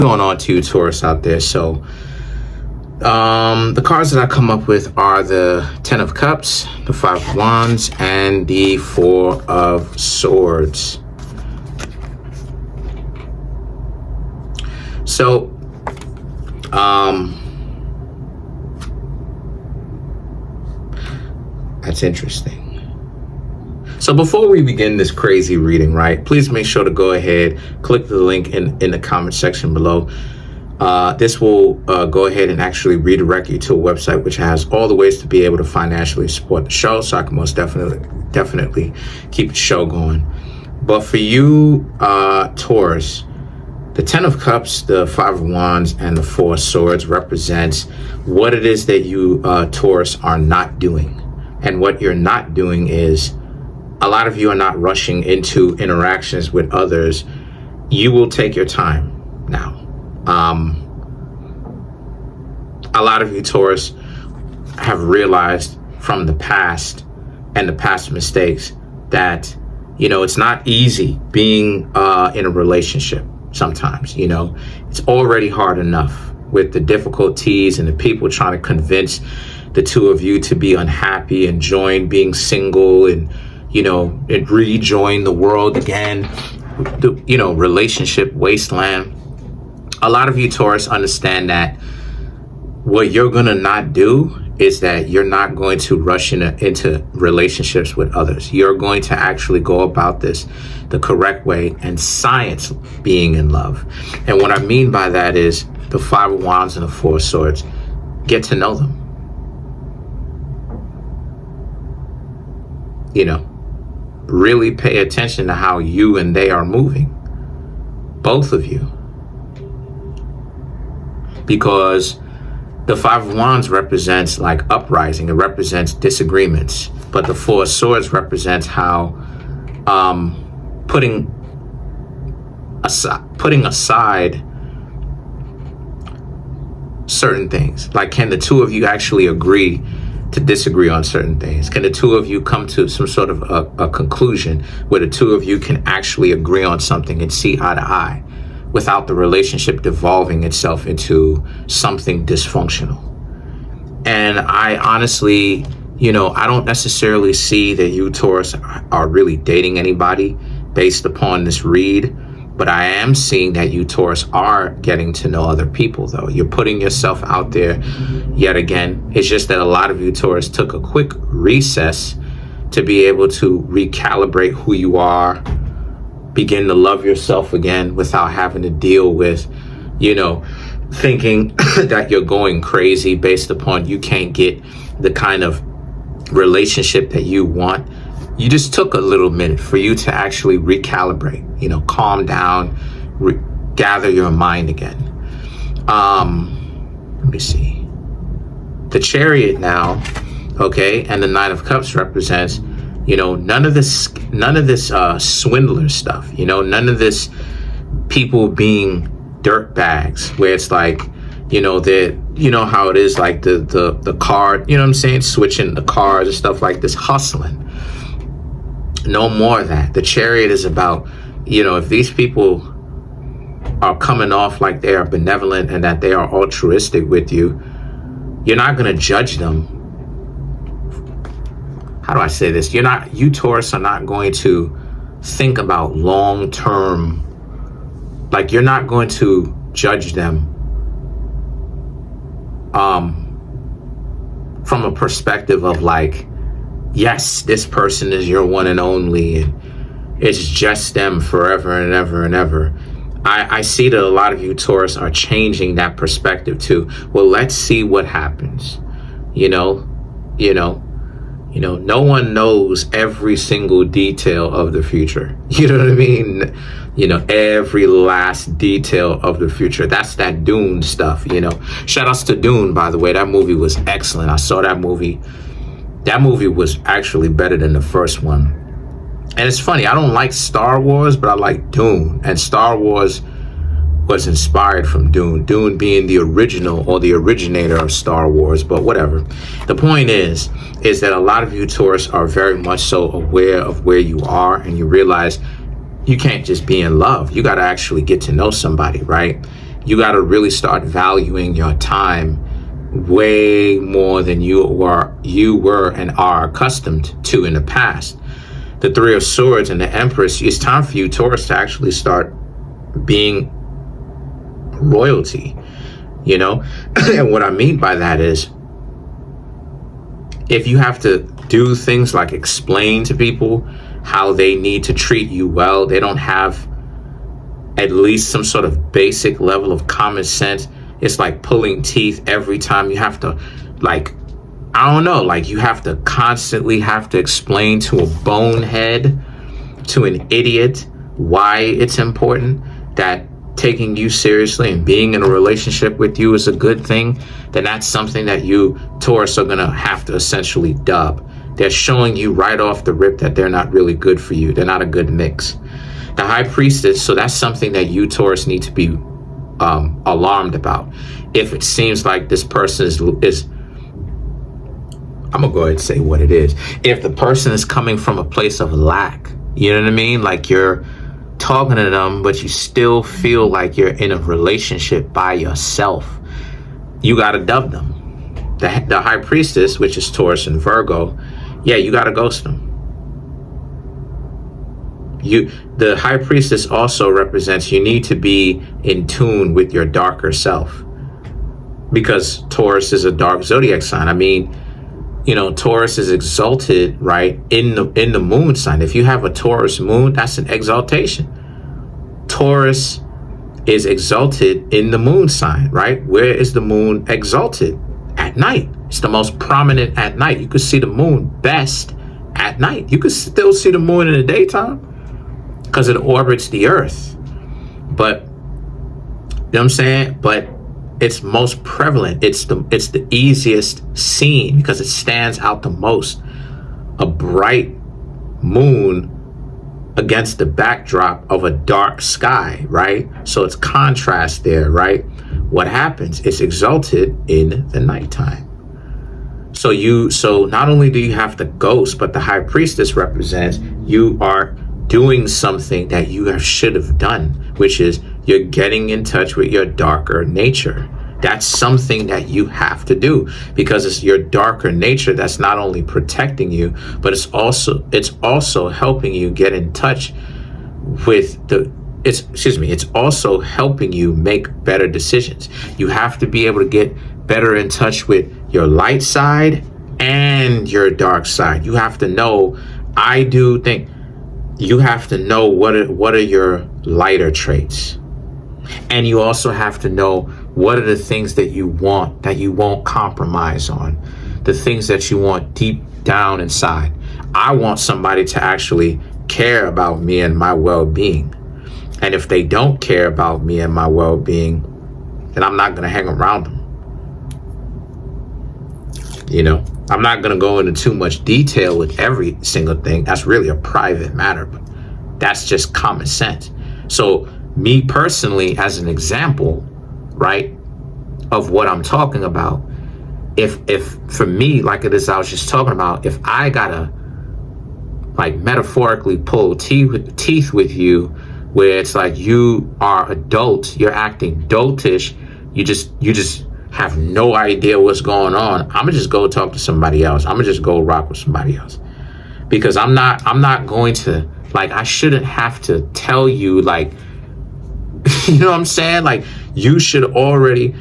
Going on to you, Taurus, out there. So the cards that I come up with are the 10 of Cups, the 5 of Wands, and the 4 of Swords. So that's interesting. So before we begin this crazy reading, right, please make sure to go ahead, click the link in the comment section below. This will go ahead and actually redirect you to a website which has all the ways to be able to financially support the show, so I can most definitely keep the show going. But for you, Taurus, the 10 of Cups, the 5 of Wands, and the 4 of Swords represents what it is that you, Taurus, are not doing. And what you're not doing is, a lot of you are not rushing into interactions with others. You will take your time now. A lot of you, Taurus, have realized from the past and the past mistakes that, you know, it's not easy being in a relationship sometimes. You know, it's already hard enough with the difficulties and the people trying to convince the two of you to be unhappy and join being single and, you know, and rejoin the world again, you know, relationship wasteland. A lot of you, Taurus, understand that what you're going to not do is that you're not going to rush into relationships with others. You're going to actually go about this the correct way and science being in love. And what I mean by that is the 5 of Wands and the 4 of Swords. Get to know them. You know, really pay attention to how you and they are moving. Both of you. Because the 5 of Wands represents like uprising. It represents disagreements. But the 4 of Swords represents how putting aside certain things. Like, can the two of you actually agree to disagree on certain things? Can the two of you come to some sort of a conclusion where the two of you can actually agree on something and see eye to eye without the relationship devolving itself into something dysfunctional? And I honestly, you know, I don't necessarily see that you, Taurus, are really dating anybody based upon this read. But I am seeing that you, Taurus, are getting to know other people, though. You're putting yourself out there yet again. It's just that a lot of you, Taurus, took a quick recess to be able to recalibrate who you are, begin to love yourself again without having to deal with, you know, thinking that you're going crazy based upon you can't get the kind of relationship that you want. You just took a little minute for you to actually recalibrate, you know, calm down, gather your mind again. Let me see. The Chariot now, okay, and the 9 of Cups represents, you know, none of this swindler stuff, you know, none of this people being dirt bags where it's like, you know, that, you know how it is, like the card, you know what I'm saying, switching the cards and stuff like this, hustling. No more of that. The Chariot is about, you know, if these people are coming off like they are benevolent and that they are altruistic with you, you're not going to judge them. How do I say this? You, Taurus, are not going to think about long-term, like you're not going to judge them from a perspective of like, yes, this person is your one and only, and it's just them forever and ever and ever. I see that a lot of you, Taurus, are changing that perspective too. Well, let's see what happens. You know, no one knows every single detail of the future. You know what I mean? You know, every last detail of the future. That's that Dune stuff, you know. Shout outs to Dune, by the way. That movie was excellent. I saw that movie. That movie was actually better than the first one. And it's funny, I don't like Star Wars, but I like Dune. And Star Wars was inspired from Dune. Dune being the original or the originator of Star Wars, but whatever. The point is that a lot of you, Taurus, are very much so aware of where you are, and you realize you can't just be in love. You got to actually get to know somebody, right? you got to really start valuing your time way more than you were and are accustomed to in the past. The Three of Swords and the Empress, it's time for you, Taurus, to actually start being royalty, you know? And what I mean by that is, if you have to do things like explain to people how they need to treat you well, they don't have at least some sort of basic level of common sense. It's like pulling teeth every time you have to, like, I don't know, like you have to constantly have to explain to a bonehead, to an idiot, why it's important that taking you seriously and being in a relationship with you is a good thing. Then that's something that you, Taurus, are gonna have to essentially dub. They're showing you right off the rip that they're not really good for you. They're not a good mix. The High Priestess, so that's something that you, Taurus, need to be alarmed about. If it seems like this person is I'm gonna go ahead and say what it is. If the person is coming from a place of lack, you know what I mean? Like you're talking to them, but you still feel like you're in a relationship by yourself, you gotta dub them. The High Priestess, which is Taurus and Virgo, yeah, you gotta ghost them. The High Priestess also represents you need to be in tune with your darker self, because Taurus is a dark zodiac sign. I mean, you know, Taurus is exalted, right, in the moon sign. If you have a Taurus moon, that's an exaltation. Taurus is exalted in the moon sign, right? Where is the moon exalted? At night. It's the most prominent at night. You could see the moon best at night. You could still see the moon in the daytime because it orbits the earth. But, you know what I'm saying? But it's most prevalent. It's the easiest seen because it stands out the most. A bright moon against the backdrop of a dark sky, right? So it's contrast there, right? What happens? It's exalted in the nighttime. So not only do you have the ghost, but the High Priestess represents you are doing something that you should have done, which is you're getting in touch with your darker nature. That's something that you have to do because it's your darker nature that's not only protecting you, but it's also helping you get in touch with it's also helping you make better decisions. You have to be able to get better in touch with your light side and your dark side. You have to know, you have to know what are your lighter traits. And you also have to know what are the things that you want, that you won't compromise on, the things that you want deep down inside. I want somebody to actually care about me and my well-being. And if they don't care about me and my well-being, then I'm not going to hang around them. You know, I'm not going to go into too much detail with every single thing. That's really a private matter, but that's just common sense. So me personally, as an example, right, of what I'm talking about, if for me, like it is I was just talking about, if I gotta like metaphorically pull teeth with you, where it's like you are adult, you're acting doltish, you just have no idea what's going on, I'm gonna just go talk to somebody else. I'm gonna just go rock with somebody else, because I'm not going to, like, I shouldn't have to tell you, like, you know what I'm saying? Like, you should already,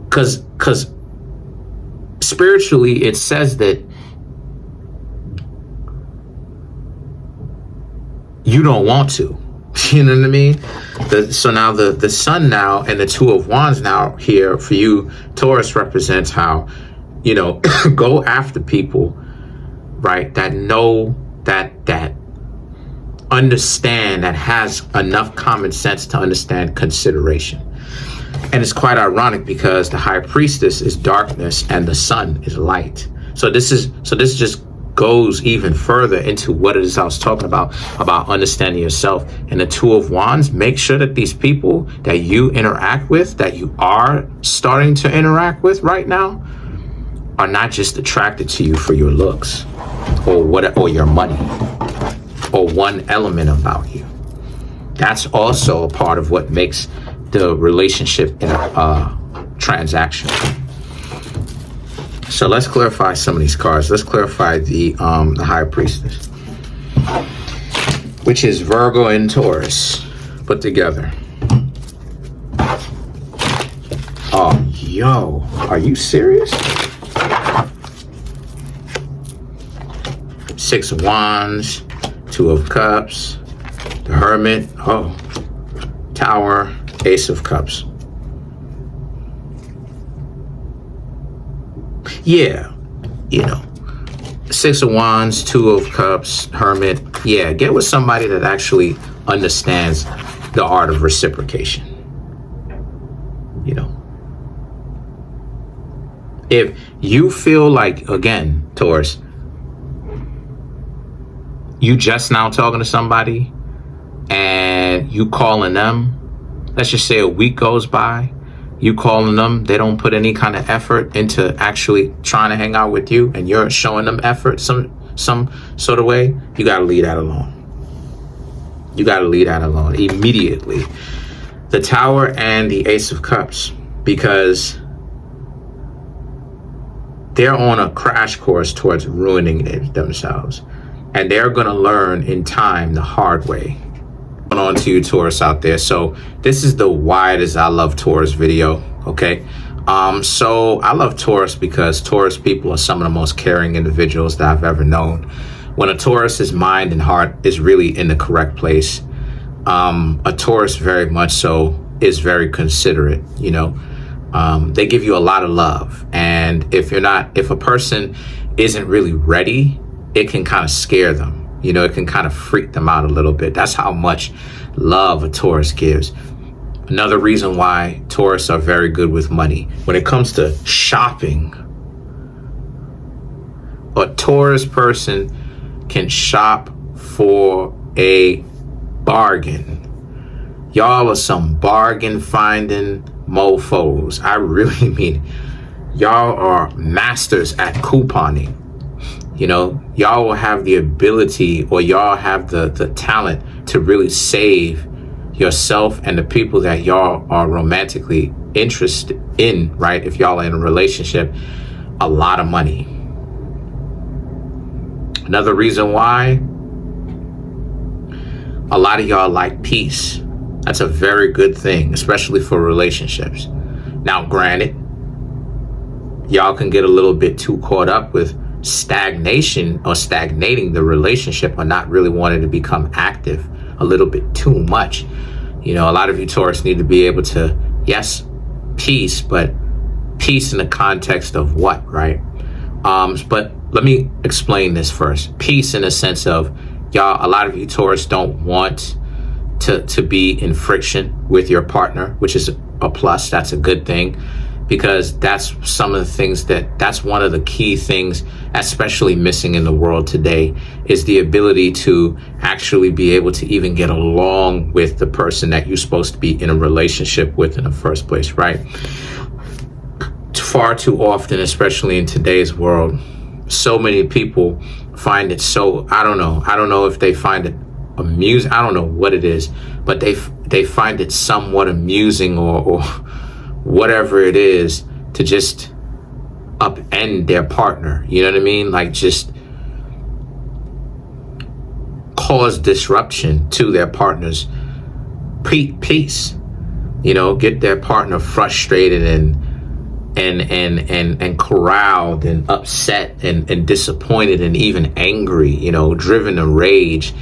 because spiritually it says that you don't want to. You know what I mean? So now the sun now and the Two of Wands now here for you, Taurus, represents how, you know, go after people, right, that know, that understand, that has enough common sense to understand consideration. And it's quite ironic because the High Priestess is darkness and the sun is light. So this just goes even further into what it is I was talking about understanding yourself. And the Two of Wands, make sure that these people that you interact with, that you are starting to interact with right now, are not just attracted to you for your looks or your money or one element about you. That's also a part of what makes the relationship in a transaction. So let's clarify some of these cards. Let's clarify the High Priestess, which is Virgo and Taurus put together. Oh, yo, are you serious? Six of Wands, Two of Cups, the Hermit, oh, Tower, Ace of Cups. Yeah, you know, Six of Wands, Two of Cups, Hermit. Yeah, get with somebody that actually understands the art of reciprocation. You know, if you feel like, again, Taurus, you just now talking to somebody and you calling them, let's just say a week goes by, you calling them, they don't put any kind of effort into actually trying to hang out with you, and you're showing them effort some sort of way, you got to leave that alone. You got to leave that alone immediately. The Tower and the Ace of Cups, because they're on a crash course towards ruining themselves, and they're going to learn in time the hard way. On to you, Taurus, out there. So this is the Why Does I Love Taurus video. Okay, so I love Taurus because Taurus people are some of the most caring individuals that I've ever known. When a Taurus's mind and heart is really in the correct place, a Taurus very much so is very considerate. You know, they give you a lot of love, and if a person isn't really ready, it can kind of scare them. You know, it can kind of freak them out a little bit. That's how much love a Taurus gives. Another reason why Taurus are very good with money. When it comes to shopping, a Taurus person can shop for a bargain. Y'all are some bargain finding mofos. I really mean, y'all are masters at couponing. You know, y'all will have the ability, or y'all have the talent to really save yourself and the people that y'all are romantically interested in, right? If y'all are in a relationship, a lot of money. Another reason why, a lot of y'all like peace. That's a very good thing, especially for relationships. Now, granted, y'all can get a little bit too caught up with stagnation or stagnating the relationship, or not really wanting to become active a little bit too much. You know, a lot of you Taurus need to be able to, yes, peace, but peace in the context of what, right? But let me explain this first. Peace in the sense of, y'all, a lot of you Taurus don't want to be in friction with your partner, which is a plus. That's a good thing, because that's some of the things that's one of the key things, especially missing in the world today, is the ability to actually be able to even get along with the person that you're supposed to be in a relationship with in the first place, right? Far too often, especially in today's world, so many people find it so, I don't know if they find it amusing, I don't know what it is, but they find it somewhat amusing or whatever it is, to just upend their partner. You know what I mean? Like, just cause disruption to their partner's peace. You know, get their partner frustrated and corralled and upset and disappointed and even angry. You know, driven to rage.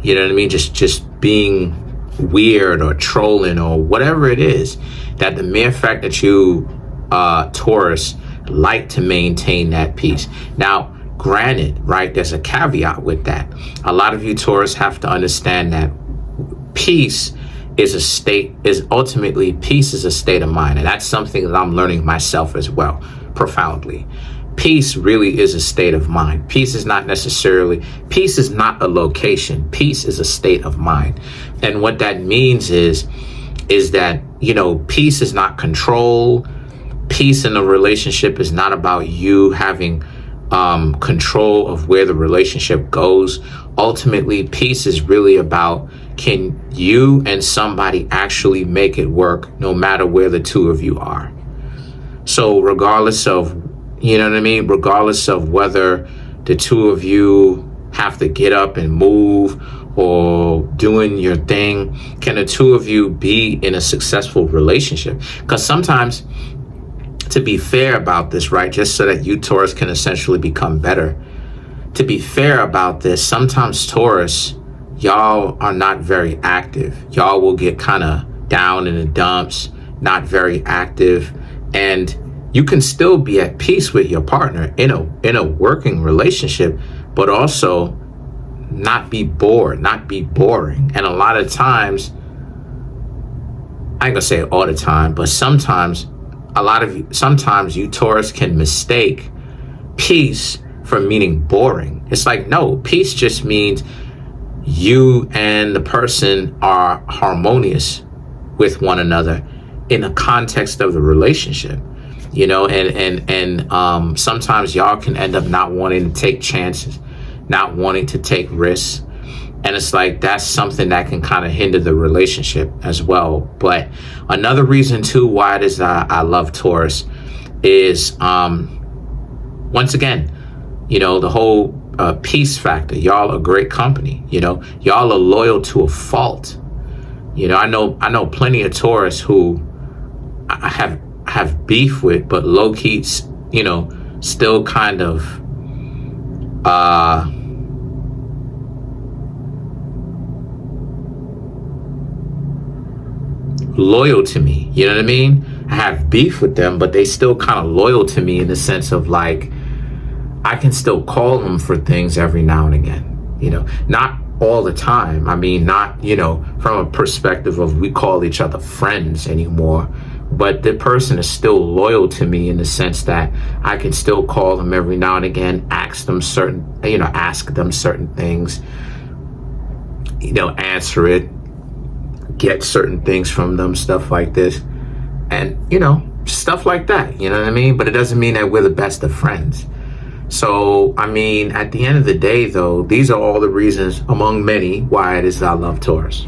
You know what I mean? Just being weird or trolling or whatever it is. That the mere fact that you Taurus like to maintain that peace. Now, granted, right, there's a caveat with that. A lot of you Taurus have to understand that peace is a state of mind, and that's something that I'm learning myself as well, profoundly. Peace really is a state of mind. Peace is not a location. Peace is a state of mind. And what that means is that, you know, peace is not control. Peace in a relationship is not about you having control of where the relationship goes. Ultimately, peace is really about, can you and somebody actually make it work no matter where the two of you are? So regardless of, you know what I mean? Regardless of whether the two of you have to get up and move or doing your thing, can the two of you be in a successful relationship? Because sometimes, to be fair about this, right, just so that you Taurus can essentially become better, to be fair about this, sometimes Taurus, y'all are not very active. Y'all will get kind of down in the dumps, not very active, and you can still be at peace with your partner in a working relationship, but also not be bored, not be boring. And a lot of times, I ain't gonna say all the time, but sometimes you Taurus can mistake peace for meaning boring. It's like, no, peace just means you and the person are harmonious with one another in the context of the relationship, you know, and sometimes y'all can end up not wanting to take chances, not wanting to take risks. And it's like, that's something that can kind of hinder the relationship as well. But another reason too why it is I love Taurus is, once again, you know, the whole peace factor. Y'all are great company. You know, y'all are loyal to a fault. You know, I know plenty of Taurus who I have beef with, but low key, you know, still kind of loyal to me. You know what I mean? I have beef with them, but they still kind of loyal to me in the sense of, like, I can still call them for things every now and again, you know, not all the time. I mean, not, you know, from a perspective of we call each other friends anymore, but the person is still loyal to me in the sense that I can still call them every now and again, ask them certain things, you know, answer it, get certain things from them, stuff like this. And, you know, stuff like that, you know what I mean? But it doesn't mean that we're the best of friends. So, I mean, at the end of the day, though, these are all the reasons among many why it is I love Taurus.